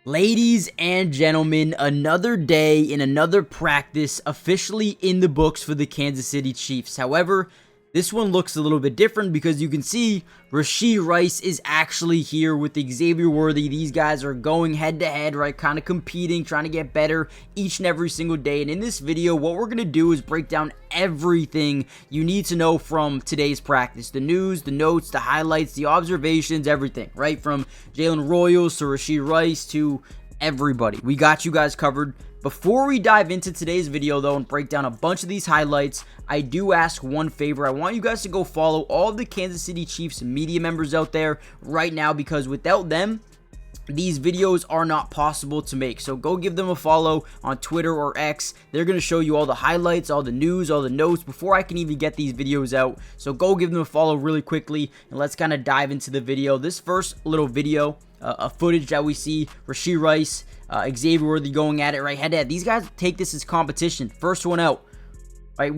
Ladies and gentlemen, another day in another practice officially in the books for the Kansas City Chiefs. However, this one looks a little bit different because you can see Rasheed Rice is actually here with Xavier Worthy. These guys are going head to head, right? Kind of competing, trying to get better each and every single day. And in this video, what we're going to do is break down everything you need to know from today's practice. The news, the notes, the highlights, the observations, everything, right? From Jalen Royals to Rasheed Rice to everybody. We got you guys covered. Before we dive into today's video though and break down a bunch of these highlights, I do ask one favor. I want you guys to go follow all of the Kansas City Chiefs media members out there right now, because without them, these videos are not possible to make. So go give them a follow on Twitter or X. They're going to show you all the highlights, all the news, all the notes before I can even get these videos out. So go give them a follow really quickly and let's kind of dive into the video. This first little video, footage that we see, Rasheed Rice, Xavier Worthy going at it right head to head. These guys take this as competition. First one out. Right?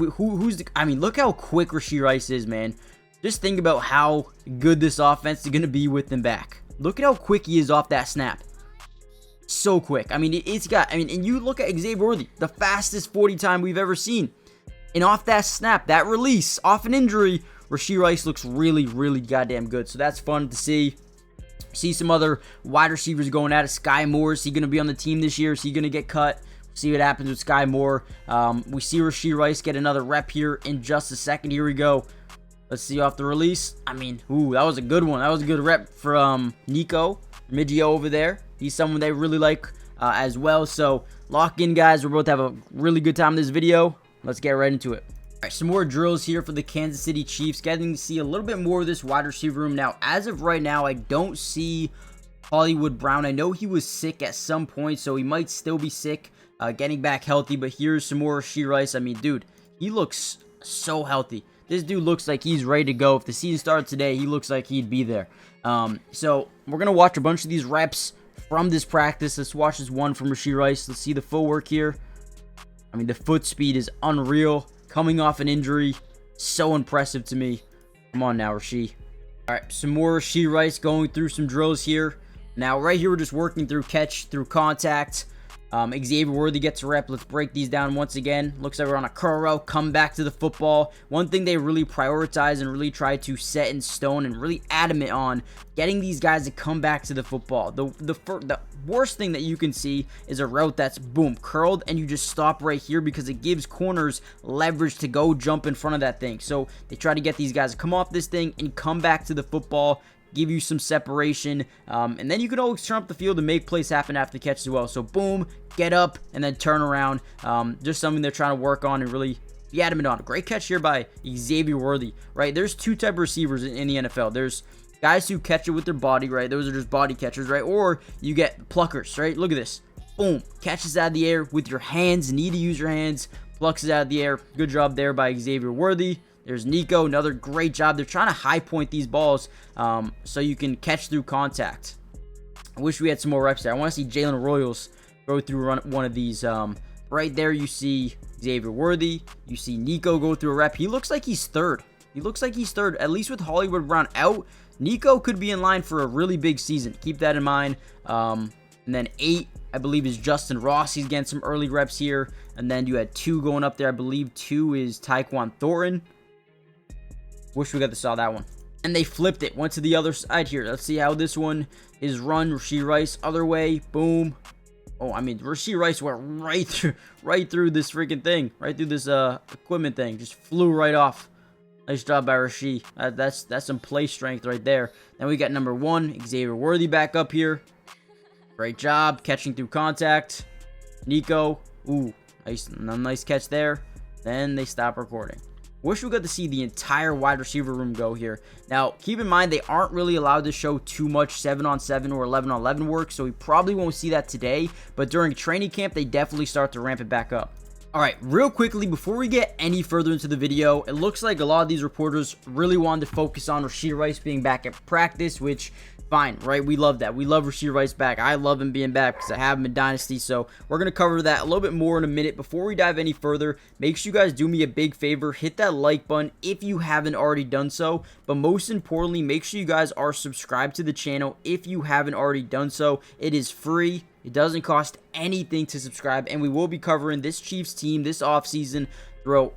I mean, look how quick Rasheed Rice is, man. Just think about how good this offense is going to be with him back. Look at how quick he is off that snap. So quick. I mean, and you look at Xavier Worthy, the fastest 40 time we've ever seen. And off that snap, that release, off an injury, Rasheed Rice looks really, really goddamn good. So that's fun to see. See some other wide receivers going at it. Sky Moore, is he going to be on the team this year? Is he going to get cut? See what happens with Sky Moore. We see Rasheed Rice get another rep here in just a second. Here we go. Let's see off the release. I mean, that was a good one. That was a good rep from Nico Miggio over there. He's someone they really like as well. So lock in, guys. We're both have a really good time in this video. Let's get right into it. All right, some more drills here for the Kansas City Chiefs. Getting to see a little bit more of this wide receiver room. Now, as of right now, I don't see Hollywood Brown. I know he was sick at some point, so he might still be sick, getting back healthy. But here's some more Rasheed Rice. I mean, dude, he looks so healthy. This dude looks like he's ready to go. If the season started today, he looks like he'd be there. So we're going to watch a bunch of these reps from this practice. Let's watch this one from Rasheed Rice. Let's see the footwork here. I mean, the foot speed is unreal. Coming off an injury, so impressive to me. Come on now, Rasheed. All right, some more Rasheed Rice going through some drills here. Now, right here, we're just working through catch, through contact. Xavier Worthy gets a rep. Let's break these down once again. Looks like we're on a curl route, come back to the football. One thing they really prioritize and really try to set in stone and really adamant on, getting these guys to come back to the football. The worst thing that you can see is a route that's, boom, curled, and you just stop right here because it gives corners leverage to go jump in front of that thing. So they try to get these guys to come off this thing and come back to the football, give you some separation, and then you can always turn up the field and make plays happen after the catch as well. So boom, get up, and then turn around. Just something they're trying to work on and really be adamant on. Great catch here by Xavier Worthy, right? There's two type of receivers in the NFL. There's guys who catch it with their body, right? Those are just body catchers, right? Or you get pluckers, right? Look at this. Boom, catches out of the air with your hands. Need to use your hands. Plucks it out of the air. Good job there by Xavier Worthy. There's Nico, another great job. They're trying to high point these balls so you can catch through contact. I wish we had some more reps there. I want to see Jalen Royals go through one of these. Right there, you see Xavier Worthy. You see Nico go through a rep. He looks like he's third. He looks like he's third, at least with Hollywood Brown out. Nico could be in line for a really big season. Keep that in mind. And then 8, I believe, is Justin Ross. He's getting some early reps here. And then you had 2 going up there. I believe 2 is Tyquan Thornton. Wish we got to saw that one. And they flipped it. Went to the other side here. Let's see how this one is run. Rasheed Rice, other way. Boom. Oh, I mean, Rasheed Rice went right through this freaking thing. Right through this equipment thing. Just flew right off. Nice job by Rasheed. That's some play strength right there. Then we got number 1, Xavier Worthy back up here. Great job catching through contact. Nico. Ooh, nice catch there. Then they stop recording. Wish we got to see the entire wide receiver room go here. Now, keep in mind, they aren't really allowed to show too much 7-on-7 or 11-on-11 work, so we probably won't see that today. But during training camp, they definitely start to ramp it back up. All right, real quickly, before we get any further into the video, it looks like a lot of these reporters really wanted to focus on Rasheed Rice being back at practice, which fine, right? We love that. We love Rasheed Rice back. I love him being back because I have him in Dynasty. So we're going to cover that a little bit more in a minute. Before we dive any further, make sure you guys do me a big favor. Hit that like button if you haven't already done so. But most importantly, make sure you guys are subscribed to the channel if you haven't already done so. It is free. It doesn't cost anything to subscribe. And we will be covering this Chiefs team this offseason throughout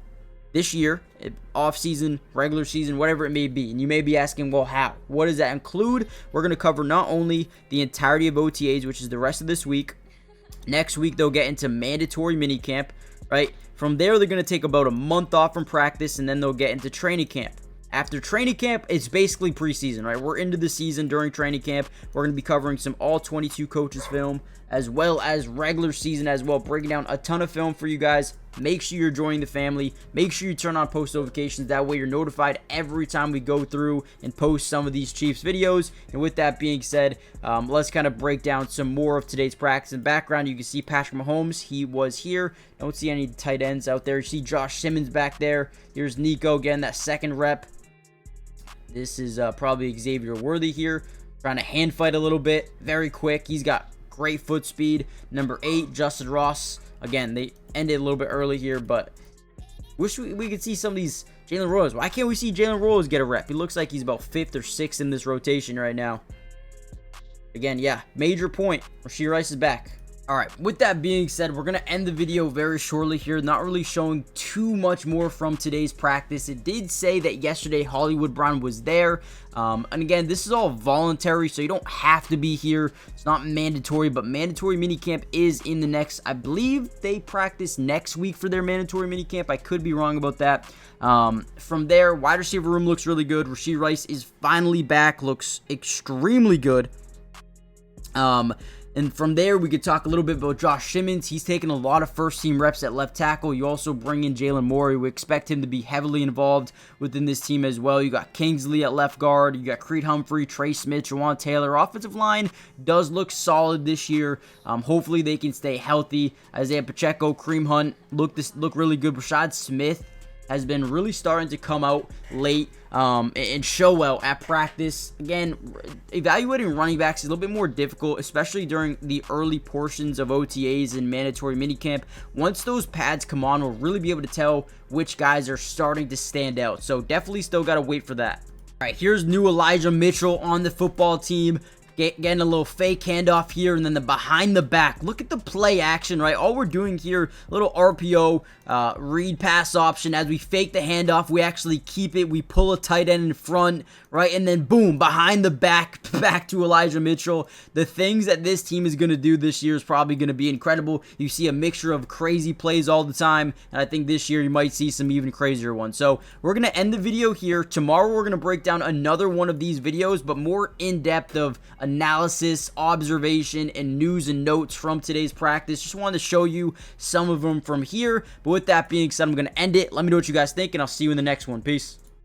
this year, off-season, regular season, whatever it may be. And you may be asking, well, how? What does that include? We're going to cover not only the entirety of OTAs, which is the rest of this week. Next week, they'll get into mandatory minicamp, right? From there, they're going to take about a month off from practice, and then they'll get into training camp. After training camp, it's basically preseason, right? We're into the season during training camp. We're going to be covering some all-22 coaches film, as well as regular season as well, breaking down a ton of film for you guys. Make sure you're joining the family. Make sure you turn on post notifications. That way you're notified every time we go through and post some of these Chiefs videos. And with that being said, let's kind of break down some more of today's practice. In background, you can see Patrick Mahomes. He was here. Don't see any tight ends out there. You see Josh Simmons back there. Here's Nico again, that second rep. This is probably Xavier Worthy here, trying to hand fight a little bit. Very quick. He's got great foot speed. Number 8, Justin Ross. Again, they ended a little bit early here, but wish we could see some of these Jalen Rose. Why can't we see Jalen Rose get a rep? He looks like he's about 5th or 6th in this rotation right now. Again, yeah, major point. Rasheed Rice is back. All right, with that being said, we're going to end the video very shortly here, not really showing too much more from today's practice. It did say that yesterday Hollywood Brown was there, and again, this is all voluntary, so you don't have to be here. It's not mandatory, but mandatory minicamp is in the next, I believe they practice next week for their mandatory minicamp. I could be wrong about that. From there, wide receiver room looks really good. Rasheed Rice is finally back, looks extremely good. And from there, we could talk a little bit about Josh Simmons. He's taken a lot of first-team reps at left tackle. You also bring in Jalen Morey. We expect him to be heavily involved within this team as well. You got Kingsley at left guard. You got Creed Humphrey, Trey Smith, Jawan Taylor. Offensive line does look solid this year. Hopefully, they can stay healthy. Isaiah Pacheco, Kareem Hunt look really good. Rashad Smith has been really starting to come out late and show well at practice. Again, evaluating running backs is a little bit more difficult, especially during the early portions of OTAs and mandatory minicamp. Once those pads come on, we'll really be able to tell which guys are starting to stand out. So definitely still got to wait for that. All right, here's new Elijah Mitchell on the football team. Getting a little fake handoff here, and then the behind the back. Look at the play action, right? All we're doing here, little RPO, read pass option. As we fake the handoff, we actually keep it. We pull a tight end in front, right? And then boom, behind the back to Elijah Mitchell. The things that this team is going to do this year is probably going to be incredible. You see a mixture of crazy plays all the time, and I think this year you might see some even crazier ones. So we're going to end the video here. Tomorrow we're going to break down another one of these videos, but more in-depth of analysis, observation, and news and notes from today's practice. Just wanted to show you some of them from here. But with that being said, I'm going to end it. Let me know what you guys think, and I'll see you in the next one. Peace.